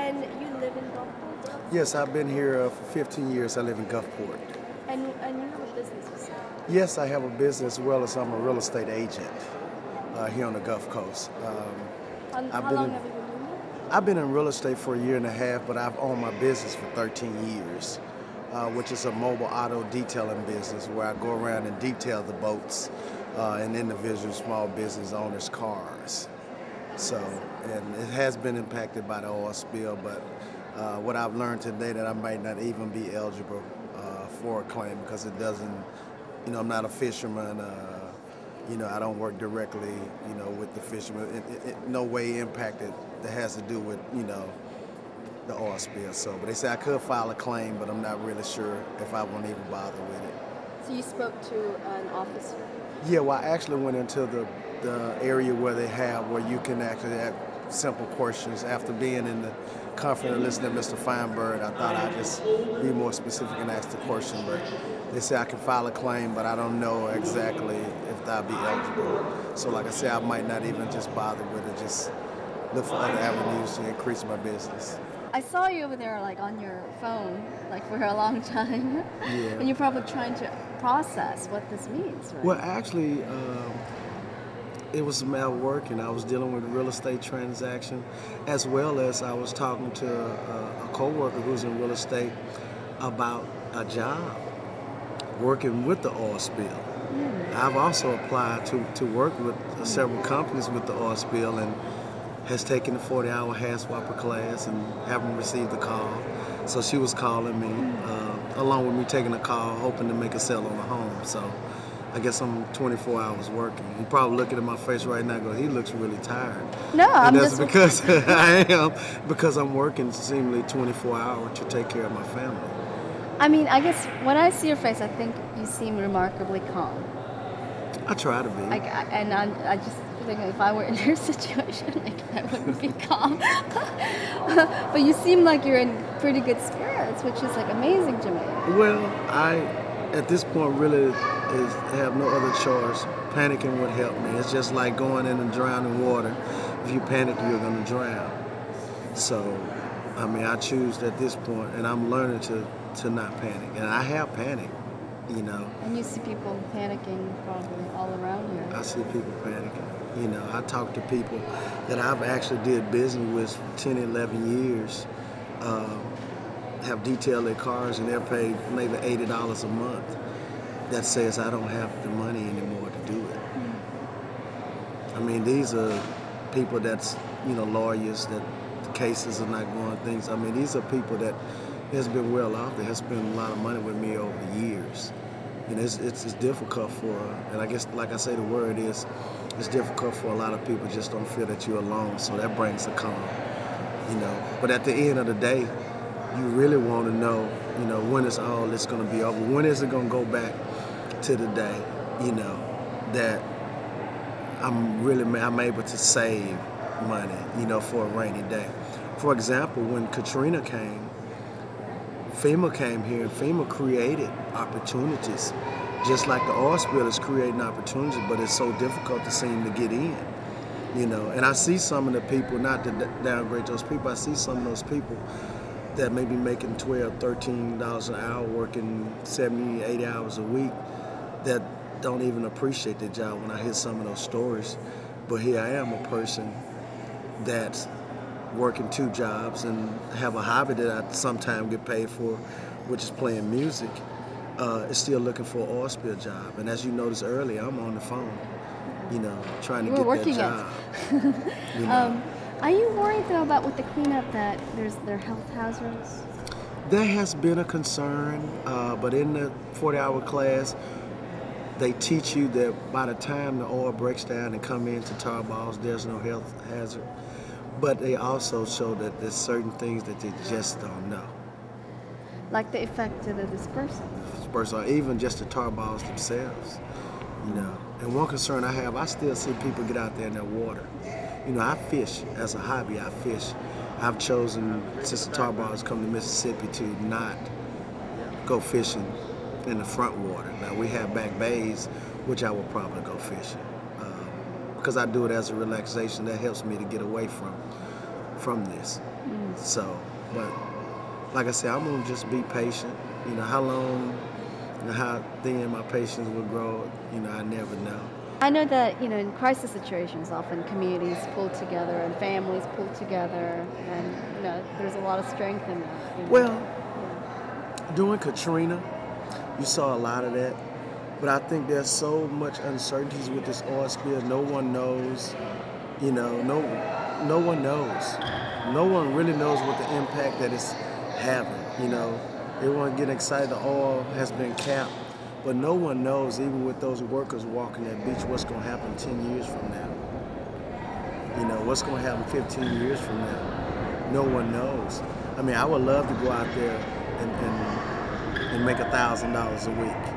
And you live in Gulfport? Yes, I've been here for 15 years. I live in Gulfport. And you have a business, you said? Yes, I have a business as well as I'm a real estate agent here on the Gulf Coast. How long have you been doing that? I've been in real estate for a year and a half, but I've owned my business for 13 years, which is a mobile auto detailing business where I go around and detail the boats and individual small business owners' cars. So, and it has been impacted by the oil spill, but what I've learned today that I might not even be eligible for a claim because it doesn't, I'm not a fisherman. I don't work directly, with the fishermen. It no way impacted that has to do with, the oil spill. So, but they say I could file a claim, but I'm not really sure if I won't even bother with it. So you spoke to an officer? Yeah, well, I actually went into the area where you can actually ask simple questions. After being in the conference and listening to Mr. Feinberg, I thought I'd just be more specific and ask the question. But they say I can file a claim, but I don't know exactly if I'll be eligible. So like I said, I might not even just bother with it, just look for other avenues to increase my business. I saw you over there on your phone for a long time. Yeah. And you're probably trying to process what this means, right? Well, actually, it was a matter of work, and I was dealing with a real estate transaction, as well as I was talking to a co-worker who's in real estate about a job working with the oil spill. I've also applied to work with several companies with the oil spill and has taken the 40-hour hair swapper class and haven't received a call. So she was calling me, along with me taking a call, hoping to make a sale on a home. So I guess I'm 24 hours working. You're probably looking at my face right now going, he looks really tired. No, and that's because I am, because I'm working seemingly 24 hours to take care of my family. I mean, I guess when I see your face, I think you seem remarkably calm. I try to be. I just think if I were in your situation, I wouldn't be calm. But you seem like you're in pretty good spirits, which is amazing to me. Well, I, at this point, really have no other choice. Panicking would help me. It's just like going in and drowning water. If you panic, you're going to drown. So, I mean, I choose at this point, and I'm learning to not panic. And I have panicked, And you see people panicking probably all around here. I see people panicking. I talk to people that I've actually did business with for 10, 11 years, have detailed their cars, and they're paid maybe $80 a month. That says I don't have the money anymore to do it. I mean, these are people that's, lawyers, that the cases are not going, things. I mean, these are people that has been well off. They have spent a lot of money with me over the years. It's difficult for, and I guess, like I say, the word is, it's difficult for a lot of people just don't feel that you're alone, so that brings a calm, But at the end of the day, you really want to know, when is all this going to be over? When is it going to go back to the day, that I'm able to save money, for a rainy day. For example, when Katrina came, FEMA came here, and FEMA created opportunities, just like the oil spill is creating opportunities, but it's so difficult to seem to get in, And I see some of the people, not to downgrade those people, I see some of those people that may be making $12, $13 an hour, working 70, 80 hours a week, that don't even appreciate their job when I hear some of those stories. But here I am, a person that's working 2 jobs and have a hobby that I sometimes get paid for, which is playing music, is still looking for an oil spill job. And as you noticed earlier, I'm on the phone, trying to get that job. Are you worried though about with the cleanup that there are health hazards? There has been a concern, but in the 40-hour class, they teach you that by the time the oil breaks down and come into tar balls, there's no health hazard. But they also show that there's certain things that they just don't know. Like the effect of the dispersant? Or even just the tar balls themselves, And one concern I have, I still see people get out there in their water. I fish as a hobby, I fish. I've chosen, since the tar balls come to Mississippi, to not go fishing in the front water. Now, we have back bays, which I will probably go fishing. Because I do it as a relaxation, that helps me to get away from this. So, but like I said, I'm gonna just be patient. You know, how long, you know, how thin my patience will grow, you know, I never know. I know that, in crisis situations, often communities pull together and families pull together, and, there's a lot of strength in that. Well, during Katrina, you saw a lot of that. But I think there's so much uncertainties with this oil spill. No one knows, no one knows. No one really knows what the impact that it's having, Everyone getting excited the oil has been capped. But no one knows, even with those workers walking that beach, what's going to happen 10 years from now. What's going to happen 15 years from now. No one knows. I mean, I would love to go out there and make $1,000 a week.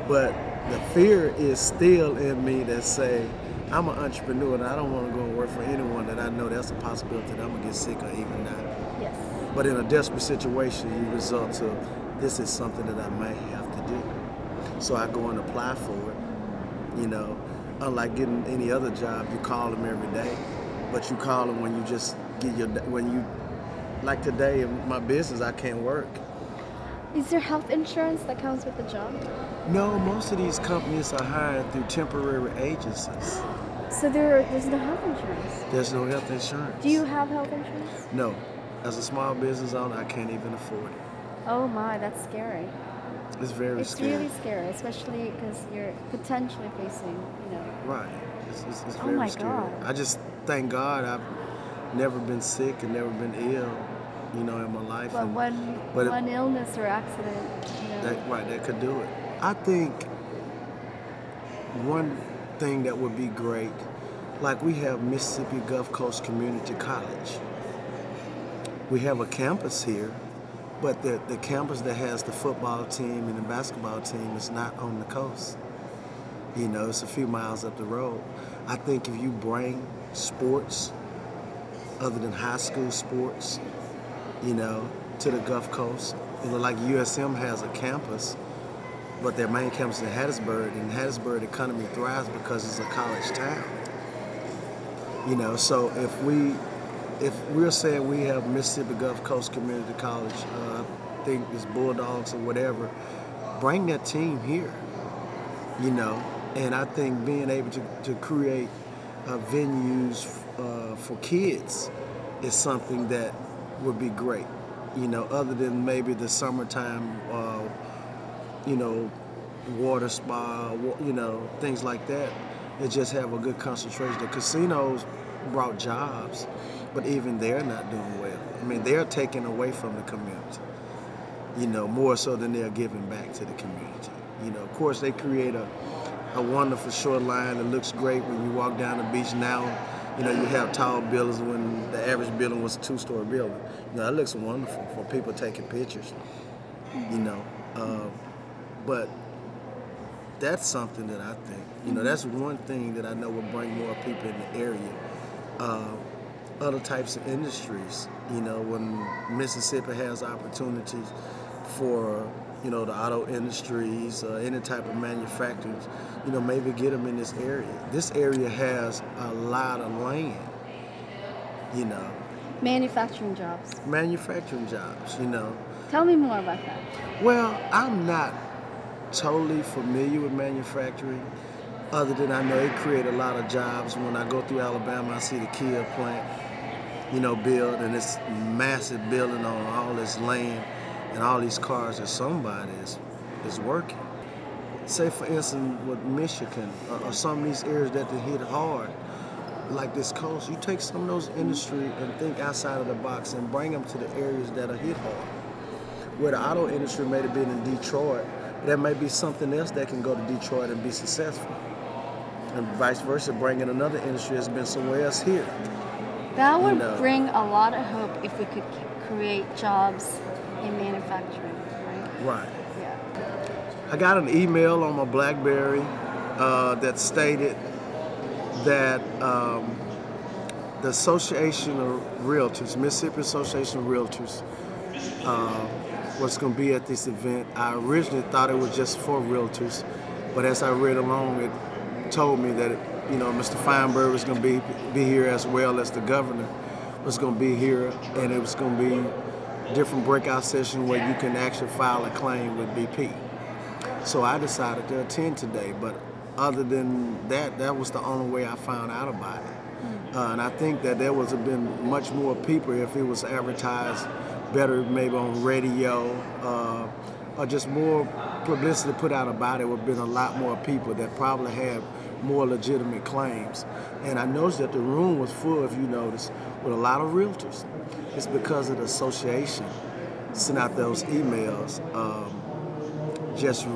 But the fear is still in me that say, I'm an entrepreneur and I don't want to go and work for anyone that I know that's a possibility that I'm going to get sick or even die. Yes. But in a desperate situation, you result to, this is something that I might have to do. So I go and apply for it. Unlike getting any other job, you call them every day. But you call them when you just get like today in my business, I can't work. Is there health insurance that comes with the job? No, most of these companies are hired through temporary agencies. So there's no health insurance? There's no health insurance. Do you have health insurance? No. As a small business owner, I can't even afford it. Oh my, that's scary. It's very scary. It's really scary, especially because you're potentially facing, Right. It's oh very my scary. God. I just thank God I've never been sick and never been ill, in my life. But one illness or accident, that could do it. I think one thing that would be great, like we have Mississippi Gulf Coast Community College. We have a campus here, but the campus that has the football team and the basketball team is not on the coast. It's a few miles up the road. I think if you bring sports, other than high school sports, to the Gulf Coast, like USM has a campus, but their main campus is in Hattiesburg, and Hattiesburg economy thrives because it's a college town. So if we're saying we have Mississippi Gulf Coast Community College, I think it's Bulldogs or whatever, bring that team here, and I think being able to create venues for kids is something that would be great, other than maybe the summertime, water spa, things like that. They just have a good concentration. The casinos brought jobs, but even they're not doing well. I mean, they're taking away from the community, more so than they're giving back to the community. Of course, they create a wonderful shoreline that looks great when you walk down the beach now. You have tall buildings when the average building was a two-story building. That looks wonderful for people taking pictures, but that's something that I think, that's one thing that I know will bring more people in the area. Other types of industries, when Mississippi has opportunities for, the auto industries, any type of manufacturing, maybe get them in this area. This area has a lot of land, Manufacturing jobs. Manufacturing jobs, Tell me more about that. Well, I'm not totally familiar with manufacturing, other than I know it create a lot of jobs. When I go through Alabama, I see the Kia plant, build, and this massive building on all this land and all these cars that somebody is working. Say, for instance, with Michigan or some of these areas that they hit hard, like this coast, you take some of those industry and think outside of the box and bring them to the areas that are hit hard. Where the auto industry may have been in Detroit, there may be something else that can go to Detroit and be successful. And vice versa, bringing another industry that's been somewhere else here. That would bring a lot of hope if we could create jobs in manufacturing, right? Right. Yeah. I got an email on my BlackBerry that stated that the Association of Realtors, Mississippi Association of Realtors, was going to be at this event. I originally thought it was just for realtors, but as I read along, it told me that Mr. Feinberg was going to be here as well as the governor. was going to be here, and it was going to be different breakout sessions where you can actually file a claim with BP. So I decided to attend today, but other than that, that was the only way I found out about it. And I think that there was been much more people if it was advertised better, maybe on radio, or just more publicity put out about it. Would have been a lot more people that probably have more legitimate claims. And I noticed that the room was full, if you notice, with a lot of realtors. It's because of the association sent out those emails just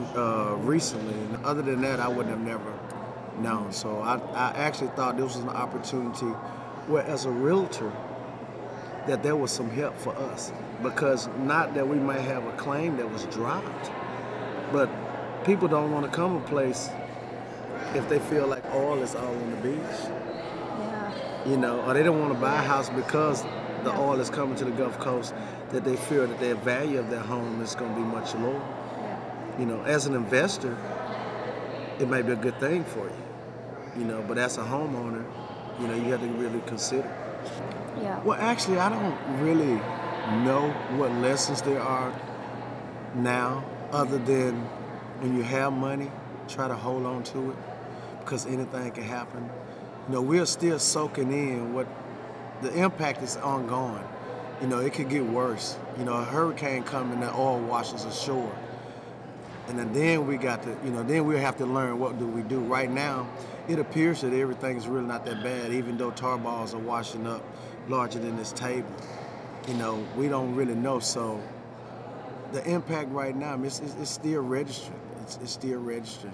recently. And other than that, I wouldn't have never known. So I actually thought this was an opportunity where, as a realtor, that there was some help for us. Because not that we might have a claim that was dropped, but people don't want to come to a place if they feel like oil is all on the beach. Yeah. You know, or they don't want to buy a house because the oil is coming to the Gulf Coast, that they feel that their value of their home is going to be much lower. Yeah. You know, as an investor, it may be a good thing for you. You know, but as a homeowner, you know, you have to really consider. Yeah. Well, actually, I don't really know what lessons there are now, other than when you have money, try to hold on to it, because anything can happen. You know, we're still soaking in what the impact is ongoing. You know, it could get worse. You know, a hurricane coming, the oil washes ashore. And then we got to, you know, then we'll have to learn what do we do. Right now, it appears that everything is really not that bad, even though tar balls are washing up larger than this table. You know, we don't really know. So the impact right now, it's still registering. It's still registering.